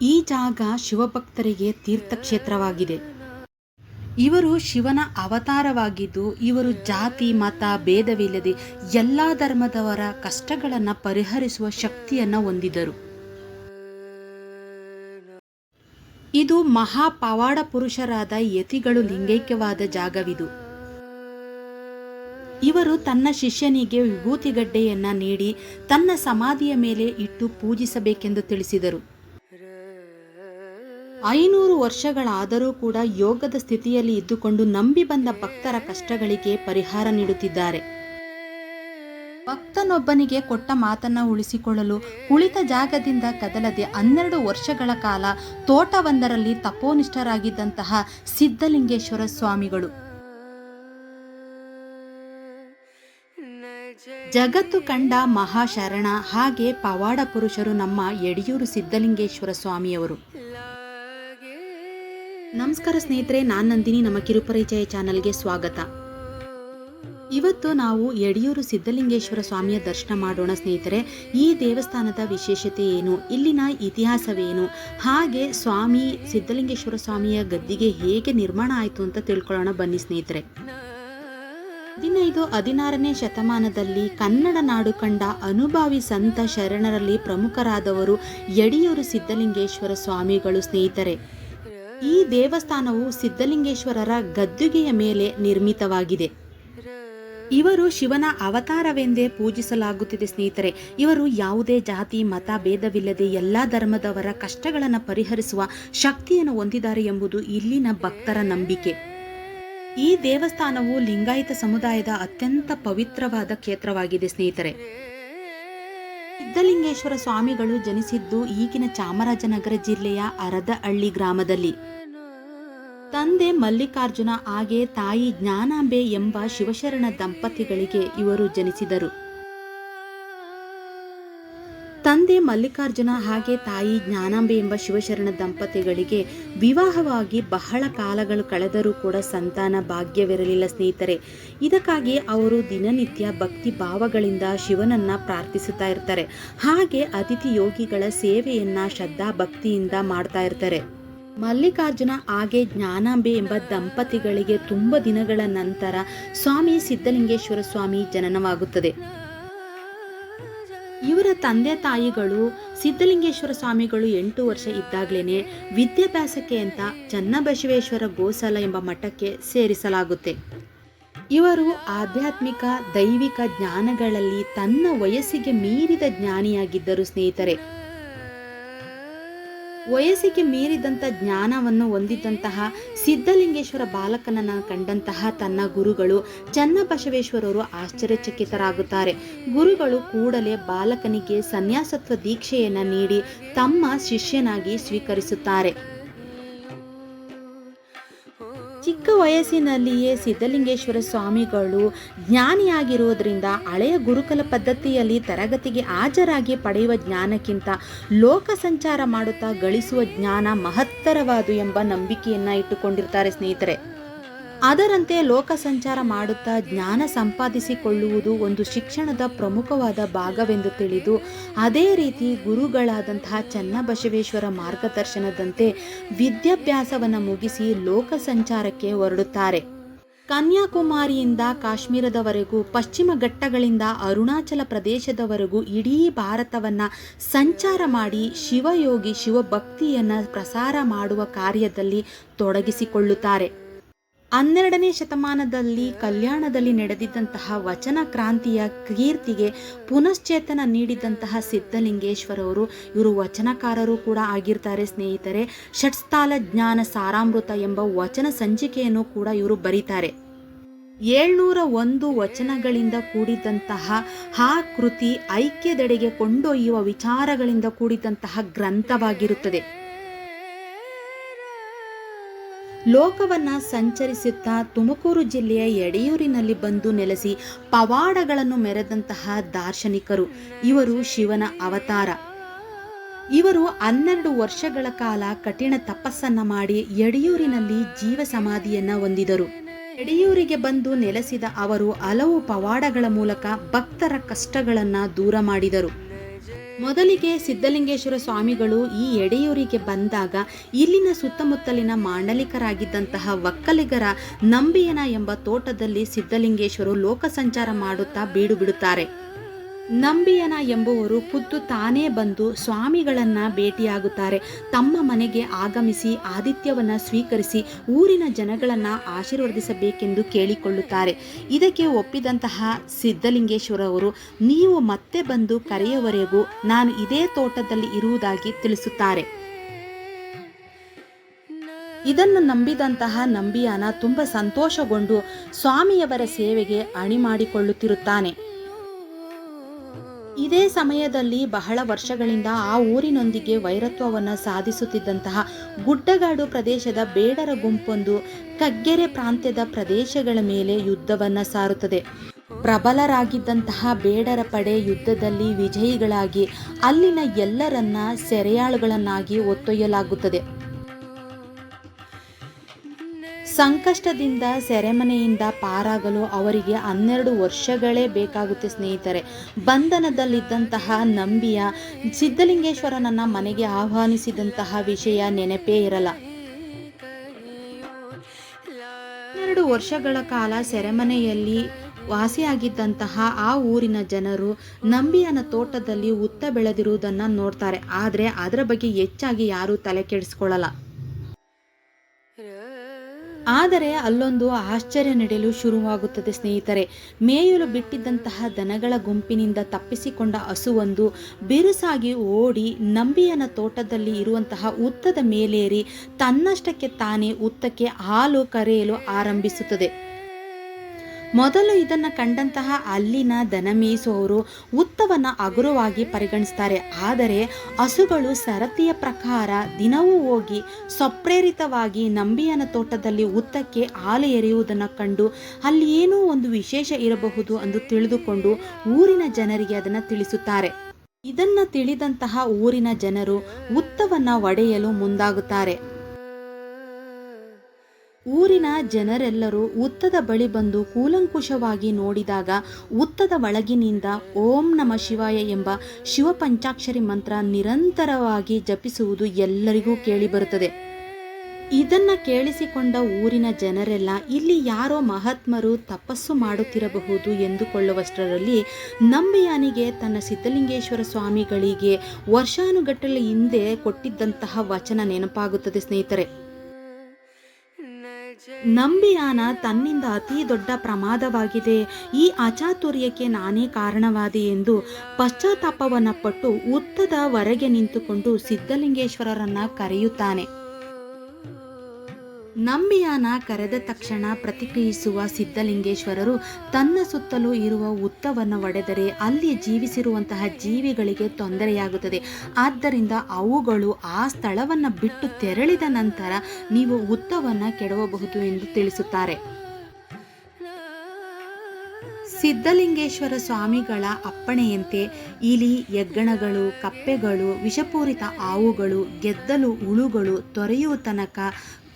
ಈ ಜಾಗ ಶಿವಭಕ್ತರಿಗೆ ತೀರ್ಥಕ್ಷೇತ್ರವಾಗಿದೆ. ಇವರು ಶಿವನ ಅವತಾರವಾಗಿದ್ದು, ಇವರು ಜಾತಿ ಮತ ಭೇದವಿಲ್ಲದೆ ಎಲ್ಲ ಧರ್ಮದವರ ಕಷ್ಟಗಳನ್ನು ಪರಿಹರಿಸುವ ಶಕ್ತಿಯನ್ನು ಹೊಂದಿದರು. ಇದು ಮಹಾ ಪವಾಡ ಪುರುಷರಾದ ಯತಿಗಳು ಲಿಂಗೈಕ್ಯವಾದ ಜಾಗವಿದು. ಇವರು ತನ್ನ ಶಿಷ್ಯನಿಗೆ ವಿಭೂತಿಗಡ್ಡೆಯನ್ನ ನೀಡಿ ತನ್ನ ಸಮಾಧಿಯ ಮೇಲೆ ಇಟ್ಟು ಪೂಜಿಸಬೇಕೆಂದು ತಿಳಿಸಿದರು. 500 ವರ್ಷಗಳಾದರೂ ಕೂಡ ಯೋಗದ ಸ್ಥಿತಿಯಲ್ಲಿ ಇದ್ದುಕೊಂಡು ನಂಬಿ ಬಂದ ಭಕ್ತರ ಕಷ್ಟಗಳಿಗೆ ಪರಿಹಾರ ನೀಡುತ್ತಿದ್ದಾರೆ. ಭಕ್ತನೊಬ್ಬನಿಗೆ ಕೊಟ್ಟ ಮಾತನ್ನ ಉಳಿಸಿಕೊಳ್ಳಲು ಕುಳಿತ ಜಾಗದಿಂದ ಕದಲದೆ 12 ವರ್ಷಗಳ ಕಾಲ ತೋಟವೊಂದರಲ್ಲಿ ತಪೋನಿಷ್ಠರಾಗಿದ್ದಂತಹ ಸಿದ್ಧಲಿಂಗೇಶ್ವರ ಸ್ವಾಮಿಗಳು ಜಗತ್ತು ಕಂಡ ಮಹಾಶರಣ ಹಾಗೆ ಪವಾಡ ಪುರುಷರು ನಮ್ಮ ಯಡಿಯೂರು ಸಿದ್ಧಲಿಂಗೇಶ್ವರ ಸ್ವಾಮಿಯವರು. ನಮಸ್ಕಾರ ಸ್ನೇಹಿತರೆ, ನಾನು ನಂದಿನಿ. ನಮ್ಮ ಕಿರುಪರಿಚಯ ಚಾನಲ್ಗೆ ಸ್ವಾಗತ. ಇವತ್ತು ನಾವು ಯಡಿಯೂರು ಸಿದ್ಧಲಿಂಗೇಶ್ವರ ಸ್ವಾಮಿಯ ದರ್ಶನ ಮಾಡೋಣ ಸ್ನೇಹಿತರೆ. ಈ ದೇವಸ್ಥಾನದ ವಿಶೇಷತೆ ಏನು, ಇಲ್ಲಿನ ಇತಿಹಾಸವೇನು, ಹಾಗೆ ಸ್ವಾಮಿ ಸಿದ್ಧಲಿಂಗೇಶ್ವರ ಸ್ವಾಮಿಯ ಗದ್ದಿಗೆ ಹೇಗೆ ನಿರ್ಮಾಣ ಆಯಿತು ಅಂತ ತಿಳ್ಕೊಳ್ಳೋಣ ಬನ್ನಿ ಸ್ನೇಹಿತರೆ. 15-16ನೇ ಶತಮಾನದಲ್ಲಿ ಕನ್ನಡ ನಾಡು ಕಂಡ ಅನುಭಾವಿ ಸಂತ ಶರಣರಲ್ಲಿ ಪ್ರಮುಖರಾದವರು ಯಡಿಯೂರು ಸಿದ್ಧಲಿಂಗೇಶ್ವರ ಸ್ವಾಮಿಗಳು ಸ್ನೇಹಿತರೆ. ಈ ದೇವಸ್ಥಾನವು ಸಿದ್ಧಲಿಂಗೇಶ್ವರರ ಗದ್ದುಗೆಯ ಮೇಲೆ ನಿರ್ಮಿತವಾಗಿದೆ. ಇವರು ಶಿವನ ಅವತಾರವೆಂದೇ ಪೂಜಿಸಲಾಗುತ್ತಿದೆ ಸ್ನೇಹಿತರೆ. ಇವರು ಯಾವುದೇ ಜಾತಿ ಮತ ಭೇದವಿಲ್ಲದೆ ಎಲ್ಲ ಧರ್ಮದವರ ಕಷ್ಟಗಳನ್ನು ಪರಿಹರಿಸುವ ಶಕ್ತಿಯನ್ನು ಹೊಂದಿದ್ದಾರೆ ಎಂಬುದು ಇಲ್ಲಿನ ಭಕ್ತರ ನಂಬಿಕೆ. ಈ ದೇವಸ್ಥಾನವು ಲಿಂಗಾಯತ ಸಮುದಾಯದ ಅತ್ಯಂತ ಪವಿತ್ರವಾದ ಕ್ಷೇತ್ರವಾಗಿದೆ ಸ್ನೇಹಿತರೆ. ಸಿದ್ಧಲಿಂಗೇಶ್ವರ ಸ್ವಾಮಿಗಳು ಜನಿಸಿದ್ದು ಈಗಿನ ಚಾಮರಾಜನಗರ ಜಿಲ್ಲೆಯ ಅರದಹಳ್ಳಿ ಗ್ರಾಮದಲ್ಲಿ. ತಂದೆ ಮಲ್ಲಿಕಾರ್ಜುನ ಹಾಗೆ ತಾಯಿ ಜ್ಞಾನಾಂಬೆ ಎಂಬ ಶಿವಶರಣ ದಂಪತಿಗಳಿಗೆ ಇವರು ಜನಿಸಿದರು. ತಂದೆ ಮಲ್ಲಿಕಾರ್ಜುನ ಹಾಗೆ ತಾಯಿ ಜ್ಞಾನಾಂಬೆ ಎಂಬ ಶಿವಶರಣ ದಂಪತಿಗಳಿಗೆ ವಿವಾಹವಾಗಿ ಬಹಳ ಕಾಲಗಳು ಕಳೆದರೂ ಕೂಡ ಸಂತಾನ ಭಾಗ್ಯವಿರಲಿಲ್ಲ ಸ್ನೇಹಿತರೆ. ಇದಕ್ಕಾಗಿ ಅವರು ದಿನನಿತ್ಯ ಭಕ್ತಿ ಭಾವಗಳಿಂದ ಶಿವನನ್ನ ಪ್ರಾರ್ಥಿಸುತ್ತಾ ಇರ್ತಾರೆ. ಹಾಗೆ ಅತಿಥಿ ಯೋಗಿಗಳ ಸೇವೆಯನ್ನ ಶ್ರದ್ಧಾ ಭಕ್ತಿಯಿಂದ ಮಾಡ್ತಾ ಇರ್ತಾರೆ. ಮಲ್ಲಿಕಾರ್ಜುನ ಹಾಗೆ ಜ್ಞಾನಾಂಬೆ ಎಂಬ ದಂಪತಿಗಳಿಗೆ ತುಂಬ ದಿನಗಳ ನಂತರ ಸ್ವಾಮಿ ಸಿದ್ಧಲಿಂಗೇಶ್ವರ ಸ್ವಾಮಿ ಜನನವಾಗುತ್ತದೆ. ಇವರ ತಂದೆ ತಾಯಿಗಳು ಸಿದ್ಧಲಿಂಗೇಶ್ವರ ಸ್ವಾಮಿಗಳು 8 ವರ್ಷ ಇದ್ದಾಗಲೇ ವಿದ್ಯಾಭ್ಯಾಸಕ್ಕೆ ಅಂತ ಚನ್ನಬಸವೇಶ್ವರ ಗೋಸಾಲ ಎಂಬ ಮಠಕ್ಕೆ ಸೇರಿಸಲಾಗುತ್ತೆ. ಇವರು ಆಧ್ಯಾತ್ಮಿಕ ದೈವಿಕ ಜ್ಞಾನಗಳಲ್ಲಿ ತನ್ನ ವಯಸ್ಸಿಗೆ ಮೀರಿದ ಜ್ಞಾನಿಯಾಗಿದ್ದರು ಸ್ನೇಹಿತರೆ. ವಯಸ್ಸಿಗೆ ಮೀರಿದಂಥ ಜ್ಞಾನವನ್ನು ಹೊಂದಿದ್ದಂತಹ ಸಿದ್ಧಲಿಂಗೇಶ್ವರ ಬಾಲಕನನ್ನು ಕಂಡಂತಹ ತನ್ನ ಗುರುಗಳು ಚನ್ನಬಸವೇಶ್ವರರು ಆಶ್ಚರ್ಯಚಕಿತರಾಗುತ್ತಾರೆ. ಗುರುಗಳು ಕೂಡಲೇ ಬಾಲಕನಿಗೆ ಸನ್ಯಾಸತ್ವ ದೀಕ್ಷೆಯನ್ನು ನೀಡಿ ತಮ್ಮ ಶಿಷ್ಯನಾಗಿ ಸ್ವೀಕರಿಸುತ್ತಾರೆ. ಚಿಕ್ಕ ವಯಸ್ಸಿನಲ್ಲಿಯೇ ಸಿದ್ಧಲಿಂಗೇಶ್ವರ ಸ್ವಾಮಿಗಳು ಜ್ಞಾನಿಯಾಗಿರುವುದರಿಂದ ಹಳೆಯ ಗುರುಕುಲ ಪದ್ಧತಿಯಲ್ಲಿ ತರಗತಿಗೆ ಹಾಜರಾಗಿ ಪಡೆಯುವ ಜ್ಞಾನಕ್ಕಿಂತ ಲೋಕ ಸಂಚಾರ ಮಾಡುತ್ತಾ ಗಳಿಸುವ ಜ್ಞಾನ ಮಹತ್ತರವಾದು ಎಂಬ ನಂಬಿಕೆಯನ್ನು ಇಟ್ಟುಕೊಂಡಿರ್ತಾರೆ ಸ್ನೇಹಿತರೆ. ಅದರಂತೆ ಲೋಕ ಸಂಚಾರ ಮಾಡುತ್ತಾ ಜ್ಞಾನ ಸಂಪಾದಿಸಿಕೊಳ್ಳುವುದು ಒಂದು ಶಿಕ್ಷಣದ ಪ್ರಮುಖವಾದ ಭಾಗವೆಂದು ತಿಳಿದು ಅದೇ ರೀತಿ ಗುರುಗಳಾದಂತಹ ಚನ್ನಬಸವೇಶ್ವರ ಮಾರ್ಗದರ್ಶನದಂತೆ ವಿದ್ಯಾಭ್ಯಾಸವನ್ನು ಮುಗಿಸಿ ಲೋಕ ಸಂಚಾರಕ್ಕೆ ಹೊರಡುತ್ತಾರೆ. ಕನ್ಯಾಕುಮಾರಿಯಿಂದ ಕಾಶ್ಮೀರದವರೆಗೂ, ಪಶ್ಚಿಮ ಘಟ್ಟಗಳಿಂದ ಅರುಣಾಚಲ ಪ್ರದೇಶದವರೆಗೂ ಇಡೀ ಭಾರತವನ್ನು ಸಂಚಾರ ಮಾಡಿ ಶಿವಯೋಗಿ ಶಿವಭಕ್ತಿಯನ್ನು ಪ್ರಸಾರ ಮಾಡುವ ಕಾರ್ಯದಲ್ಲಿ ತೊಡಗಿಸಿಕೊಳ್ಳುತ್ತಾರೆ. 12ನೇ ಶತಮಾನದಲ್ಲಿ ಕಲ್ಯಾಣದಲ್ಲಿ ನಡೆದಿದ್ದಂತಹ ವಚನ ಕ್ರಾಂತಿಯ ಕೀರ್ತಿಗೆ ಪುನಶ್ಚೇತನ ನೀಡಿದಂತಹ ಸಿದ್ಧಲಿಂಗೇಶ್ವರವರು ಇವರು ವಚನಕಾರರು ಕೂಡ ಆಗಿರ್ತಾರೆ ಸ್ನೇಹಿತರೆ. ಷಟ್ಸ್ಥಲ ಜ್ಞಾನ ಸಾರಾಮೃತ ಎಂಬ ವಚನ ಸಂಚಿಕೆಯನ್ನು ಕೂಡ ಇವರು ಬರೀತಾರೆ. 701 ವಚನಗಳಿಂದ ಕೂಡಿದಂತಹ ಆ ಕೃತಿ ಐಕ್ಯದೆಡೆಗೆ ಕೊಂಡೊಯ್ಯುವ ವಿಚಾರಗಳಿಂದ ಕೂಡಿದಂತಹ ಗ್ರಂಥವಾಗಿರುತ್ತದೆ. ಲೋಕವನ್ನ ಸಂಚರಿಸುತ್ತಾ ತುಮಕೂರು ಜಿಲ್ಲೆಯ ಯಡಿಯೂರಿನಲ್ಲಿ ಬಂದು ನೆಲೆಸಿ ಪವಾಡಗಳನ್ನು ಮೆರೆದಂತಹ ದಾರ್ಶನಿಕರು. ಇವರು ಶಿವನ ಅವತಾರ. ಇವರು 12 ವರ್ಷಗಳ ಕಾಲ ಕಠಿಣ ತಪಸ್ಸನ್ನ ಮಾಡಿ ಯಡಿಯೂರಿನಲ್ಲಿ ಜೀವ ಸಮಾಧಿಯನ್ನ ಹೊಂದಿದರು. ಯಡಿಯೂರಿಗೆ ಬಂದು ನೆಲೆಸಿದ ಅವರು ಹಲವು ಪವಾಡಗಳ ಮೂಲಕ ಭಕ್ತರ ಕಷ್ಟಗಳನ್ನು ದೂರ ಮಾಡಿದರು. ಮೊದಲಿಗೆ ಸಿದ್ಧಲಿಂಗೇಶ್ವರ ಸ್ವಾಮಿಗಳು ಈ ಎಡೆಯೂರಿಗೆ ಬಂದಾಗ ಇಲ್ಲಿನ ಸುತ್ತಮುತ್ತಲಿನ ಮಾಂಡಲಿಕರಾಗಿದ್ದಂತಹ ಒಕ್ಕಲಿಗರ ನಂಬಿಯನ ಎಂಬ ತೋಟದಲ್ಲಿ ಸಿದ್ಧಲಿಂಗೇಶ್ವರು ಲೋಕ ಸಂಚಾರ ಮಾಡುತ್ತಾ ಬೀಡು ಬಿಡುತ್ತಾರೆ. ನಂಬಿಯನ ಎಂಬುವರು ಖುದ್ದು ತಾನೇ ಬಂದು ಸ್ವಾಮಿಗಳನ್ನ ಭೇಟಿಯಾಗುತ್ತಾರೆ. ತಮ್ಮ ಮನೆಗೆ ಆಗಮಿಸಿ ಆತಿಥ್ಯವನ್ನು ಸ್ವೀಕರಿಸಿ ಊರಿನ ಜನಗಳನ್ನು ಆಶೀರ್ವದಿಸಬೇಕೆಂದು ಕೇಳಿಕೊಳ್ಳುತ್ತಾರೆ. ಇದಕ್ಕೆ ಒಪ್ಪಿದಂತಹ ಸಿದ್ಧಲಿಂಗೇಶ್ವರವರು ನೀವು ಮತ್ತೆ ಬಂದು ಕರೆಯುವವರೆಗೂ ನಾನು ಇದೇ ತೋಟದಲ್ಲಿ ಇರುವುದಾಗಿ ತಿಳಿಸುತ್ತಾರೆ. ಇದನ್ನು ನಂಬಿದಂತಹ ನಂಬಿಯಾನ ತುಂಬ ಸಂತೋಷಗೊಂಡು ಸ್ವಾಮಿಯವರ ಸೇವೆಗೆ ಅಣಿ ಮಾಡಿಕೊಳ್ಳುತ್ತಿರುತ್ತಾನೆ. ಇದೇ ಸಮಯದಲ್ಲಿ ಬಹಳ ವರ್ಷಗಳಿಂದ ಆ ಊರಿನೊಂದಿಗೆ ವೈರತ್ವವನ್ನು ಸಾಧಿಸುತ್ತಿದ್ದಂತಹ ಗುಡ್ಡಗಾಡು ಪ್ರದೇಶದ ಬೇಡರ ಗುಂಪೊಂದು ಕಗ್ಗೆರೆ ಪ್ರಾಂತ್ಯದ ಪ್ರದೇಶಗಳ ಮೇಲೆ ಯುದ್ಧವನ್ನು ಸಾರುತ್ತದೆ. ಪ್ರಬಲರಾಗಿದ್ದಂತಹ ಬೇಡರ ಪಡೆ ಯುದ್ಧದಲ್ಲಿ ವಿಜಯಿಗಳಾಗಿ ಅಲ್ಲಿನ ಎಲ್ಲರನ್ನ ಸೆರೆಯಾಳುಗಳನ್ನಾಗಿ ಒತ್ತೊಯ್ಯಲಾಗುತ್ತದೆ. ಸಂಕಷ್ಟದಿಂದ ಸೆರೆಮನೆಯಿಂದ ಪಾರಾಗಲು ಅವರಿಗೆ 12 ವರ್ಷಗಳೇ ಬೇಕಾಗುತ್ತೆ ಸ್ನೇಹಿತರೆ. ಬಂಧನದಲ್ಲಿದ್ದಂತಹ ನಂಬಿಯ ಸಿದ್ಧಲಿಂಗೇಶ್ವರನನ್ನ ಮನೆಗೆ ಆಹ್ವಾನಿಸಿದಂತಹ ವಿಷಯ ನೆನಪೇ ಇರಲ್ಲ. 12 ವರ್ಷಗಳ ಕಾಲ ಸೆರೆಮನೆಯಲ್ಲಿ ವಾಸಿಯಾಗಿದ್ದಂತಹ ಆ ಊರಿನ ಜನರು ನಂಬಿಯನ ತೋಟದಲ್ಲಿ ಉತ್ತ ಬೆಳೆದಿರುವುದನ್ನು ನೋಡ್ತಾರೆ. ಆದರೆ ಅದರ ಬಗ್ಗೆ ಹೆಚ್ಚಾಗಿ ಯಾರೂ ತಲೆ ಕೆಡಿಸ್ಕೊಳ್ಳಲ್ಲ. ಆದರೆ ಅಲ್ಲೊಂದು ಆಶ್ಚರ್ಯ ನಡೆಯಲು ಶುರುವಾಗುತ್ತದೆ ಸ್ನೇಹಿತರೆ. ಮೇಯಲು ಬಿಟ್ಟಿದ್ದಂತಹ ದನಗಳ ಗುಂಪಿನಿಂದ ತಪ್ಪಿಸಿಕೊಂಡ ಹಸುವೊಂದು ಬಿರುಸಾಗಿ ಓಡಿ ನಂಬಿಯನ ತೋಟದಲ್ಲಿ ಇರುವಂತಹ ಉತ್ತದ ಮೇಲೇರಿ ತನ್ನಷ್ಟಕ್ಕೆ ತಾನೇ ಉತ್ತಕ್ಕೆ ಹಾಲು ಕರೆಯಲು ಆರಂಭಿಸುತ್ತದೆ. ಮೊದಲು ಇದನ್ನು ಕಂಡಂತಹ ಅಲ್ಲಿನ ದನ ಮೇಯಿಸುವವರು ಉತ್ತವನ್ನು ಹಗುರವಾಗಿ ಪರಿಗಣಿಸ್ತಾರೆ. ಆದರೆ ಹಸುಗಳು ಸರತಿಯ ಪ್ರಕಾರ ದಿನವೂ ಹೋಗಿ ಸ್ವಪ್ರೇರಿತವಾಗಿ ನಂಬಿಯನ ತೋಟದಲ್ಲಿ ಉತ್ತಕ್ಕೆ ಹಾಲು ಎರೆಯುವುದನ್ನು ಕಂಡು ಅಲ್ಲಿ ಏನೋ ಒಂದು ವಿಶೇಷ ಇರಬಹುದು ಎಂದು ತಿಳಿದುಕೊಂಡು ಊರಿನ ಜನರಿಗೆ ಅದನ್ನು ತಿಳಿಸುತ್ತಾರೆ. ಇದನ್ನು ತಿಳಿದಂತಹ ಊರಿನ ಜನರು ಉತ್ತವನ್ನು ಒಡೆಯಲು ಮುಂದಾಗುತ್ತಾರೆ. ಊರಿನ ಜನರೆಲ್ಲರೂ ಉತ್ತದ ಬಳಿ ಬಂದು ಕೂಲಂಕುಷವಾಗಿ ನೋಡಿದಾಗ ಉತ್ತದ ಒಳಗಿನಿಂದ ಓಂ ನಮ ಶಿವಾಯ ಎಂಬ ಶಿವಪಂಚಾಕ್ಷರಿ ಮಂತ್ರ ನಿರಂತರವಾಗಿ ಜಪಿಸುವುದು ಎಲ್ಲರಿಗೂ ಕೇಳಿಬರುತ್ತದೆ. ಇದನ್ನು ಕೇಳಿಸಿಕೊಂಡ ಊರಿನ ಜನರೆಲ್ಲ ಇಲ್ಲಿ ಯಾರೋ ಮಹಾತ್ಮರು ತಪಸ್ಸು ಮಾಡುತ್ತಿರಬಹುದು ಎಂದುಕೊಳ್ಳುವಷ್ಟರಲ್ಲಿ ನಂಬಿಯಾನಿಗೆ ತನ್ನ ಸಿದ್ಧಲಿಂಗೇಶ್ವರ ಸ್ವಾಮಿಗಳಿಗೆ ವರ್ಷಾನುಗಟ್ಟಲೆ ಹಿಂದೆ ಕೊಟ್ಟಿದ್ದಂತಹ ವಚನ ನೆನಪಾಗುತ್ತದೆ ಸ್ನೇಹಿತರೆ. ನಂಬಿಯಾನ ತನ್ನಿಂದ ಅತಿ ದೊಡ್ಡ ಪ್ರಮಾದವಾಗಿದೆ, ಈ ಅಚಾತುರ್ಯಕ್ಕೆ ನಾನೇ ಕಾರಣವಾದೆ ಎಂದು ಪಶ್ಚಾತ್ತಾಪವನ್ನು ಪಟ್ಟು ಉತ್ತದ ಹೊರಗೆ ನಿಂತುಕೊಂಡು ಸಿದ್ಧಲಿಂಗೇಶ್ವರರನ್ನ ಕರೆಯುತ್ತಾನೆ. ನಂಬಿಯಾನ ಕರೆದ ತಕ್ಷಣ ಪ್ರತಿಕ್ರಿಯಿಸುವ ಸಿದ್ಧಲಿಂಗೇಶ್ವರರು ತನ್ನ ಸುತ್ತಲೂ ಇರುವ ಉತ್ತವನ್ನು ಒಡೆದರೆ ಅಲ್ಲಿ ಜೀವಿಸಿರುವಂತಹ ಜೀವಿಗಳಿಗೆ ತೊಂದರೆಯಾಗುತ್ತದೆ. ಆದ್ದರಿಂದ ಅವುಗಳು ಆ ಸ್ಥಳವನ್ನು ಬಿಟ್ಟು ತೆರಳಿದ ನಂತರ ನೀವು ಉತ್ತವನ್ನು ಕೆಡವಬಹುದು ಎಂದು ತಿಳಿಸುತ್ತಾರೆ. ಸಿದ್ಧಲಿಂಗೇಶ್ವರ ಸ್ವಾಮಿಗಳ ಅಪ್ಪಣೆಯಂತೆ ಇಲಿ, ಹೆಗ್ಗಣಗಳು, ಕಪ್ಪೆಗಳು, ವಿಷಪೂರಿತ ಹಾವುಗಳು, ಗೆದ್ದಲು ಹುಳುಗಳು ತೊರೆಯುವ ತನಕ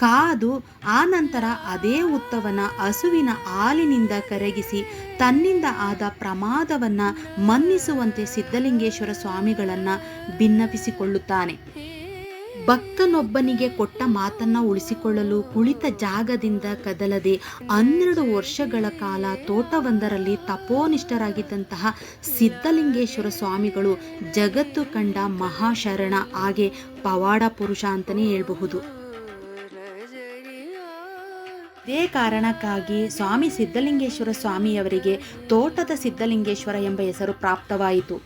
ಕಾದು ಆ ನಂತರ ಅದೇ ಉತ್ತವನ್ನು ಹಸುವಿನ ಹಾಲಿನಿಂದ ಕರಗಿಸಿ ತನ್ನಿಂದ ಆದ ಪ್ರಮಾದವನ್ನು ಮನ್ನಿಸುವಂತೆ ಸಿದ್ಧಲಿಂಗೇಶ್ವರ ಸ್ವಾಮಿಗಳನ್ನು ಭಿನ್ನಪಿಸಿಕೊಳ್ಳುತ್ತಾನೆ. ಭಕ್ತನೊಬ್ಬನಿಗೆ ಕೊಟ್ಟ ಮಾತನ್ನು ಉಳಿಸಿಕೊಳ್ಳಲು ಕುಳಿತ ಜಾಗದಿಂದ ಕದಲದೆ 12 ವರ್ಷಗಳ ಕಾಲ ತೋಟವೊಂದರಲ್ಲಿ ತಪೋನಿಷ್ಠರಾಗಿದ್ದಂತಹ ಸಿದ್ಧಲಿಂಗೇಶ್ವರ ಸ್ವಾಮಿಗಳು ಜಗತ್ತು ಕಂಡ ಮಹಾಶರಣ, ಹಾಗೆ ಪವಾಡ ಪುರುಷ ಅಂತಲೇ ಹೇಳಬಹುದು. ಇದೇ ಕಾರಣಕ್ಕಾಗಿ ಸ್ವಾಮಿ ಸಿದ್ಧಲಿಂಗೇಶ್ವರ ಸ್ವಾಮಿಯವರಿಗೆ ತೋಟದ ಸಿದ್ಧಲಿಂಗೇಶ್ವರ ಎಂಬ ಹೆಸರು ಪ್ರಾಪ್ತವಾಯಿತು.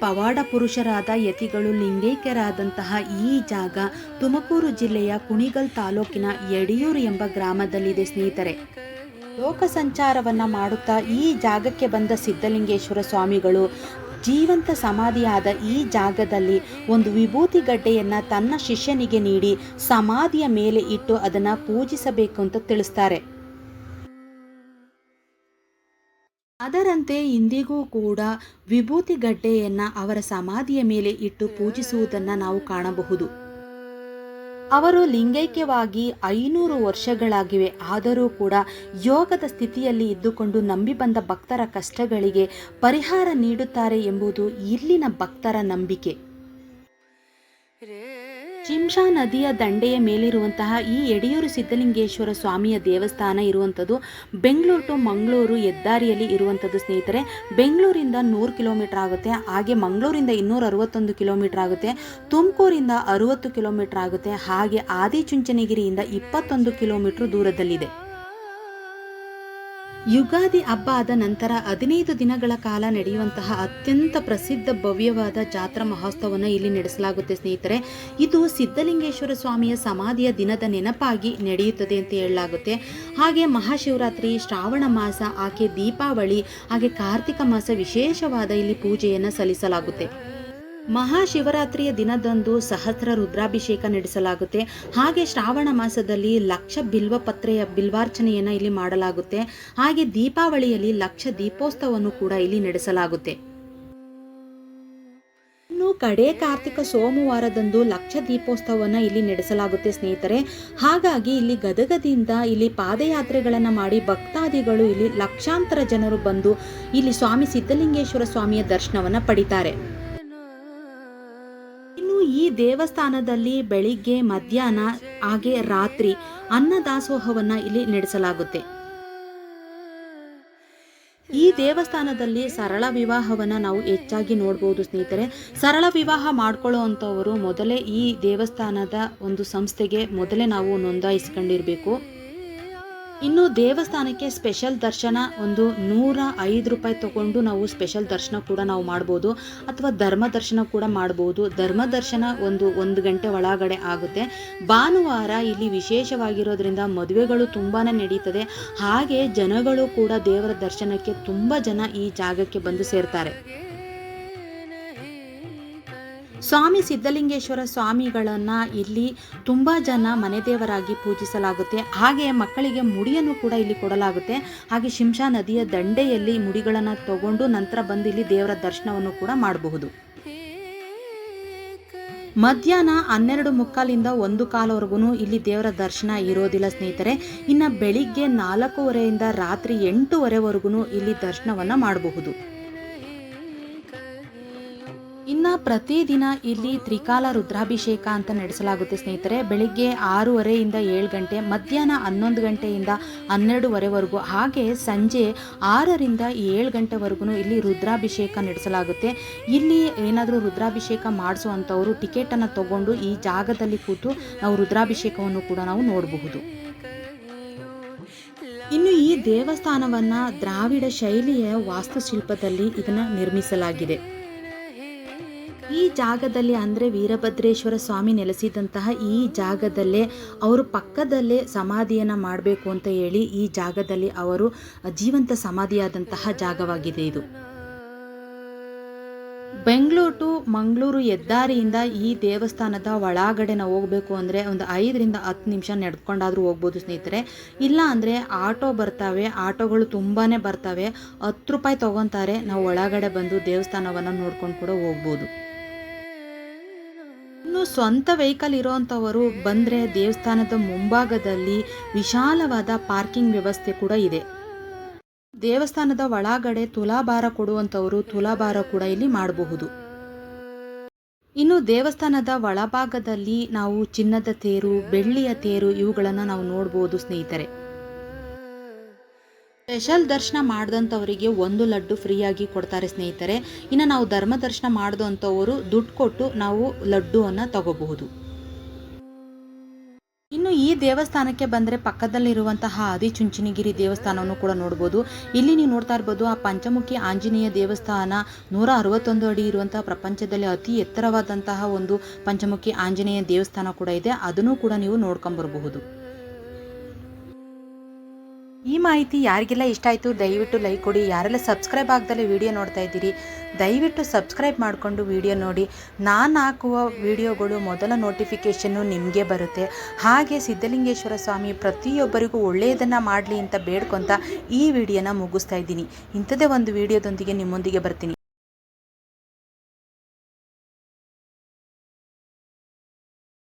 ಪವಾಡ ಪುರುಷರಾದ ಯತಿಗಳು ಲಿಂಗೈಕ್ಯರಾದಂತಹ ಈ ಜಾಗ ತುಮಕೂರು ಜಿಲ್ಲೆಯ ಕುಣಿಗಲ್ ತಾಲೂಕಿನ ಎಡೆಯೂರು ಎಂಬ ಗ್ರಾಮದಲ್ಲಿದೆ ಸ್ನೇಹಿತರೆ. ಲೋಕ ಸಂಚಾರವನ್ನು ಮಾಡುತ್ತಾ ಈ ಜಾಗಕ್ಕೆ ಬಂದ ಸಿದ್ಧಲಿಂಗೇಶ್ವರ ಸ್ವಾಮಿಗಳು ಜೀವಂತ ಸಮಾಧಿಯಾದ ಈ ಜಾಗದಲ್ಲಿ ಒಂದು ವಿಭೂತಿ ಗಡ್ಡೆಯನ್ನು ತನ್ನ ಶಿಷ್ಯನಿಗೆ ನೀಡಿ ಸಮಾಧಿಯ ಮೇಲೆ ಇಟ್ಟು ಅದನ್ನು ಪೂಜಿಸಬೇಕು ಅಂತ ತಿಳಿಸ್ತಾರೆ. ಅದರಂತೆ ಇಂದಿಗೂ ಕೂಡ ವಿಭೂತಿ ಗಡ್ಡೆಯನ್ನು ಅವರ ಸಮಾಧಿಯ ಮೇಲೆ ಇಟ್ಟು ಪೂಜಿಸುವುದನ್ನು ನಾವು ಕಾಣಬಹುದು. ಅವರು ಲಿಂಗೈಕ್ಯವಾಗಿ 500 ವರ್ಷಗಳಾಗಿವೆ. ಆದರೂ ಕೂಡ ಯೋಗದ ಸ್ಥಿತಿಯಲ್ಲಿ ಇದ್ದುಕೊಂಡು ನಂಬಿ ಬಂದ ಭಕ್ತರ ಕಷ್ಟಗಳಿಗೆ ಪರಿಹಾರ ನೀಡುತ್ತಾರೆ ಎಂಬುದು ಇಲ್ಲಿನ ಭಕ್ತರ ನಂಬಿಕೆ. ಶಿಂಷಾ ನದಿಯ ದಂಡೆಯ ಮೇಲಿರುವಂತಹ ಈ ಯಡಿಯೂರು ಸಿದ್ಧಲಿಂಗೇಶ್ವರ ಸ್ವಾಮಿಯ ದೇವಸ್ಥಾನ ಇರುವಂಥದ್ದು ಬೆಂಗಳೂರು ಟು ಮಂಗಳೂರು ಹೆದ್ದಾರಿಯಲ್ಲಿ ಇರುವಂಥದ್ದು ಸ್ನೇಹಿತರೆ. ಬೆಂಗಳೂರಿಂದ 100 ಕಿಲೋಮೀಟರ್ ಆಗುತ್ತೆ, ಹಾಗೆ ಮಂಗಳೂರಿಂದ 261 ಕಿಲೋಮೀಟರ್ ಆಗುತ್ತೆ, ತುಮಕೂರಿಂದ 60 ಕಿಲೋಮೀಟರ್ ಆಗುತ್ತೆ, ಹಾಗೆ ಆದಿಚುಂಚನಗಿರಿಯಿಂದ 21 ಕಿಲೋಮೀಟರ್ ದೂರದಲ್ಲಿದೆ. ಯುಗಾದಿ ಹಬ್ಬ ಆದ ನಂತರ 15 ದಿನಗಳ ಕಾಲ ನಡೆಯುವಂತಹ ಅತ್ಯಂತ ಪ್ರಸಿದ್ಧ ಭವ್ಯವಾದ ಜಾತ್ರಾ ಮಹೋತ್ಸವವನ್ನು ಇಲ್ಲಿ ನಡೆಸಲಾಗುತ್ತೆ ಸ್ನೇಹಿತರೆ. ಇದು ಸಿದ್ಧಲಿಂಗೇಶ್ವರ ಸ್ವಾಮಿಯ ಸಮಾಧಿಯ ದಿನದ ನೆನಪಾಗಿ ನಡೆಯುತ್ತದೆ ಅಂತ ಹೇಳಲಾಗುತ್ತೆ. ಹಾಗೆ ಮಹಾಶಿವರಾತ್ರಿ, ಶ್ರಾವಣ ಮಾಸ, ಹಾಗೆ ದೀಪಾವಳಿ, ಹಾಗೆ ಕಾರ್ತಿಕ ಮಾಸ ವಿಶೇಷವಾದ ಇಲ್ಲಿ ಪೂಜೆಯನ್ನು ಸಲ್ಲಿಸಲಾಗುತ್ತೆ. ಮಹಾಶಿವರಾತ್ರಿಯ ದಿನದಂದು ಸಹಸ್ರ ರುದ್ರಾಭಿಷೇಕ ನಡೆಸಲಾಗುತ್ತೆ. ಹಾಗೆ ಶ್ರಾವಣ ಮಾಸದಲ್ಲಿ ಲಕ್ಷ ಬಿಲ್ವಪತ್ರೆಯ ಬಿಲ್ವಾರ್ಚನೆಯನ್ನು ಇಲ್ಲಿ ಮಾಡಲಾಗುತ್ತೆ. ಹಾಗೆ ದೀಪಾವಳಿಯಲ್ಲಿ ಲಕ್ಷ ದೀಪೋತ್ಸವವನ್ನು ಕೂಡ ಇಲ್ಲಿ ನಡೆಸಲಾಗುತ್ತೆ. ಇನ್ನು ಕಡೆ ಕಾರ್ತಿಕ ಸೋಮವಾರದಂದು ಲಕ್ಷ ದೀಪೋತ್ಸವವನ್ನು ಇಲ್ಲಿ ನಡೆಸಲಾಗುತ್ತೆ ಸ್ನೇಹಿತರೆ. ಹಾಗಾಗಿ ಇಲ್ಲಿ ಗದಗದಿಂದ ಇಲ್ಲಿ ಪಾದಯಾತ್ರೆಗಳನ್ನು ಮಾಡಿ ಭಕ್ತಾದಿಗಳು ಇಲ್ಲಿ ಲಕ್ಷಾಂತರ ಜನರು ಬಂದು ಇಲ್ಲಿ ಸ್ವಾಮಿ ಸಿದ್ಧಲಿಂಗೇಶ್ವರ ಸ್ವಾಮಿಯ ದರ್ಶನವನ್ನು ಪಡಿತಾರೆ. ಈ ದೇವಸ್ಥಾನದಲ್ಲಿ ಬೆಳಿಗ್ಗೆ, ಮಧ್ಯಾಹ್ನ ಹಾಗೆ ರಾತ್ರಿ ಅನ್ನದಾಸೋಹವನ್ನ ಇಲ್ಲಿ ನಡೆಸಲಾಗುತ್ತೆ. ಈ ದೇವಸ್ಥಾನದಲ್ಲಿ ಸರಳ ವಿವಾಹವನ್ನ ನಾವು ಹೆಚ್ಚಾಗಿ ನೋಡಬಹುದು ಸ್ನೇಹಿತರೆ. ಸರಳ ವಿವಾಹ ಮಾಡ್ಕೊಳ್ಳುವಂಥವರು ಮೊದಲೇ ಈ ದೇವಸ್ಥಾನದ ಒಂದು ಸಂಸ್ಥೆಗೆ ಮೊದಲೇ ನಾವು ನೋಂದಾಯಿಸಿಕೊಂಡಿರಬೇಕು. ಇನ್ನು ದೇವಸ್ಥಾನಕ್ಕೆ ಸ್ಪೆಷಲ್ ದರ್ಶನ ಒಂದು 105 ರೂಪಾಯಿ ತಗೊಂಡು ನಾವು ಸ್ಪೆಷಲ್ ದರ್ಶನ ಕೂಡ ನಾವು ಮಾಡ್ಬೋದು, ಅಥವಾ ಧರ್ಮ ದರ್ಶನ ಕೂಡ ಮಾಡ್ಬೋದು. ಧರ್ಮ ದರ್ಶನ ಒಂದು ಗಂಟೆ ಒಳಗಡೆ ಆಗುತ್ತೆ. ಭಾನುವಾರ ಇಲ್ಲಿ ವಿಶೇಷವಾಗಿರೋದ್ರಿಂದ ಮದುವೆಗಳು ತುಂಬಾ ನಡೀತದೆ. ಹಾಗೆ ಜನಗಳು ಕೂಡ ದೇವರ ದರ್ಶನಕ್ಕೆ ತುಂಬ ಜನ ಈ ಜಾಗಕ್ಕೆ ಬಂದು ಸೇರ್ತಾರೆ. ಸ್ವಾಮಿ ಸಿದ್ಧಲಿಂಗೇಶ್ವರ ಸ್ವಾಮಿಗಳನ್ನು ಇಲ್ಲಿ ತುಂಬ ಜನ ಮನೆ ದೇವರಾಗಿ ಪೂಜಿಸಲಾಗುತ್ತೆ. ಹಾಗೆ ಮಕ್ಕಳಿಗೆ ಮುಡಿಯನ್ನು ಕೂಡ ಇಲ್ಲಿ ಕೊಡಲಾಗುತ್ತೆ. ಹಾಗೆ ಶಿಂಷಾ ನದಿಯ ದಂಡೆಯಲ್ಲಿ ಮುಡಿಗಳನ್ನು ತಗೊಂಡು ನಂತರ ಬಂದು ಇಲ್ಲಿ ದೇವರ ದರ್ಶನವನ್ನು ಕೂಡ ಮಾಡಬಹುದು. ಮಧ್ಯಾಹ್ನ 12:45 1:15 ಇಲ್ಲಿ ದೇವರ ದರ್ಶನ ಇರೋದಿಲ್ಲ ಸ್ನೇಹಿತರೆ. ಇನ್ನು ಬೆಳಿಗ್ಗೆ 4:15 ರಾತ್ರಿ 8:00 ಇಲ್ಲಿ ದರ್ಶನವನ್ನು ಮಾಡಬಹುದು. ಇನ್ನು ಪ್ರತಿದಿನ ಇಲ್ಲಿ ತ್ರಿಕಾಲ ರುದ್ರಾಭಿಷೇಕ ಅಂತ ನಡೆಸಲಾಗುತ್ತೆ ಸ್ನೇಹಿತರೆ. ಬೆಳಿಗ್ಗೆ 6:30 7 ಗಂಟೆ, ಮಧ್ಯಾಹ್ನ 11 ಗಂಟೆಯಿಂದ 12:30 ಹಾಗೆ ಸಂಜೆ 6ರಿಂದ 7 ಗಂಟೆವರೆಗೂ ಇಲ್ಲಿ ರುದ್ರಾಭಿಷೇಕ ನಡೆಸಲಾಗುತ್ತೆ. ಇಲ್ಲಿ ಏನಾದರೂ ರುದ್ರಾಭಿಷೇಕ ಮಾಡಿಸುವಂಥವರು ಟಿಕೆಟನ್ನು ತಗೊಂಡು ಈ ಜಾಗದಲ್ಲಿ ಕೂತು ನಾವು ರುದ್ರಾಭಿಷೇಕವನ್ನು ಕೂಡ ನಾವು ನೋಡಬಹುದು. ಇನ್ನು ಈ ದೇವಸ್ಥಾನವನ್ನು ದ್ರಾವಿಡ ಶೈಲಿಯ ವಾಸ್ತುಶಿಲ್ಪದಲ್ಲಿ ಇದನ್ನು ನಿರ್ಮಿಸಲಾಗಿದೆ. ಈ ಜಾಗದಲ್ಲಿ ಅಂದರೆ ವೀರಭದ್ರೇಶ್ವರ ಸ್ವಾಮಿ ನೆಲೆಸಿದಂತಹ ಈ ಜಾಗದಲ್ಲೇ ಅವರು ಪಕ್ಕದಲ್ಲೇ ಸಮಾಧಿಯನ್ನು ಮಾಡಬೇಕು ಅಂತ ಹೇಳಿ ಈ ಜಾಗದಲ್ಲಿ ಅವರು ಜೀವಂತ ಸಮಾಧಿಯಾದಂತಹ ಜಾಗವಾಗಿದೆ ಇದು. ಬೆಂಗಳೂರು ಟು ಮಂಗಳೂರು ಹೆದ್ದಾರಿಯಿಂದ ಈ ದೇವಸ್ಥಾನದ ಒಳಗಡೆ ನಾವು ಹೋಗಬೇಕು ಅಂದರೆ ಒಂದು 5ರಿಂದ 10 ನಿಮಿಷ ನಡೆದುಕೊಂಡಾದರೂ ಹೋಗ್ಬೋದು ಸ್ನೇಹಿತರೆ. ಇಲ್ಲ ಅಂದರೆ ಆಟೋ ಬರ್ತವೆ, ಆಟೋಗಳು ತುಂಬಾ ಬರ್ತವೆ, 10 ರೂಪಾಯಿ ತೊಗೊತಾರೆ. ನಾವು ಒಳಗಡೆ ಬಂದು ದೇವಸ್ಥಾನವನ್ನು ನೋಡ್ಕೊಂಡು ಕೂಡ ಹೋಗ್ಬೋದು. ಇನ್ನು ಸ್ವಂತ ವೆಹಿಕಲ್ ಇರೋವಂಥವರು ಬಂದರೆ ದೇವಸ್ಥಾನದ ಮುಂಭಾಗದಲ್ಲಿ ವಿಶಾಲವಾದ ಪಾರ್ಕಿಂಗ್ ವ್ಯವಸ್ಥೆ ಕೂಡ ಇದೆ. ದೇವಸ್ಥಾನದ ಒಳಗಡೆ ತುಲಾಭಾರ ಕೊಡುವಂಥವರು ತುಲಾಭಾರ ಕೂಡ ಇಲ್ಲಿ ಮಾಡಬಹುದು. ಇನ್ನು ದೇವಸ್ಥಾನದ ಒಳಭಾಗದಲ್ಲಿ ನಾವು ಚಿನ್ನದ ತೇರು, ಬೆಳ್ಳಿಯ ತೇರು ಇವುಗಳನ್ನು ನಾವು ನೋಡ್ಬೋದು ಸ್ನೇಹಿತರೆ. ಸ್ಪೆಷಲ್ ದರ್ಶನ ಮಾಡಿದಂಥವರಿಗೆ 1 ಲಡ್ಡು ಫ್ರೀಯಾಗಿ ಕೊಡ್ತಾರೆ ಸ್ನೇಹಿತರೆ. ಇನ್ನು ನಾವು ಧರ್ಮ ದರ್ಶನ ಮಾಡಿದಂಥವರು ದುಡ್ಡು ಕೊಟ್ಟು ನಾವು ಲಡ್ಡುವನ್ನು ತಗೋಬಹುದು. ಇನ್ನು ಈ ದೇವಸ್ಥಾನಕ್ಕೆ ಬಂದರೆ ಪಕ್ಕದಲ್ಲಿರುವಂತಹ ಆದಿಚುಂಚನಗಿರಿ ದೇವಸ್ಥಾನವನ್ನು ಕೂಡ ನೋಡ್ಬೋದು. ಇಲ್ಲಿ ನೀವು ನೋಡ್ತಾ ಇರ್ಬೋದು ಆ ಪಂಚಮುಖಿ ಆಂಜನೇಯ ದೇವಸ್ಥಾನ 161 ಅಡಿ ಇರುವಂತಹ ಪ್ರಪಂಚದಲ್ಲಿ ಅತಿ ಎತ್ತರವಾದಂತಹ ಒಂದು ಪಂಚಮುಖಿ ಆಂಜನೇಯ ದೇವಸ್ಥಾನ ಕೂಡ ಇದೆ. ಅದನ್ನು ಕೂಡ ನೀವು ನೋಡ್ಕೊಂಬರಬಹುದು. ಈ ಮಾಹಿತಿ ಯಾರಿಗೆಲ್ಲ ಇಷ್ಟ ಆಯಿತು ದಯವಿಟ್ಟು ಲೈಕ್ ಕೊಡಿ. ಯಾರೆಲ್ಲ ಸಬ್ಸ್ಕ್ರೈಬ್ ಆಗದಲ್ಲೇ ವಿಡಿಯೋ ನೋಡ್ತಾ ಇದ್ದೀರಿ ದಯವಿಟ್ಟು ಸಬ್ಸ್ಕ್ರೈಬ್ ಮಾಡಿಕೊಂಡು ವಿಡಿಯೋ ನೋಡಿ. ನಾನು ಹಾಕುವ ವಿಡಿಯೋಗಳು ಮೊದಲ ನೋಟಿಫಿಕೇಷನ್ನು ನಿಮಗೆ ಬರುತ್ತೆ. ಹಾಗೆ ಸಿದ್ಧಲಿಂಗೇಶ್ವರ ಸ್ವಾಮಿ ಪ್ರತಿಯೊಬ್ಬರಿಗೂ ಒಳ್ಳೆಯದನ್ನು ಮಾಡಲಿ ಅಂತ ಬೇಡ್ಕೊತ ಈ ವಿಡಿಯೋನ ಮುಗಿಸ್ತಾ ಇದ್ದೀನಿ. ಇಂಥದ್ದೇ ಒಂದು ವಿಡಿಯೋದೊಂದಿಗೆ ನಿಮ್ಮೊಂದಿಗೆ ಬರ್ತೀನಿ.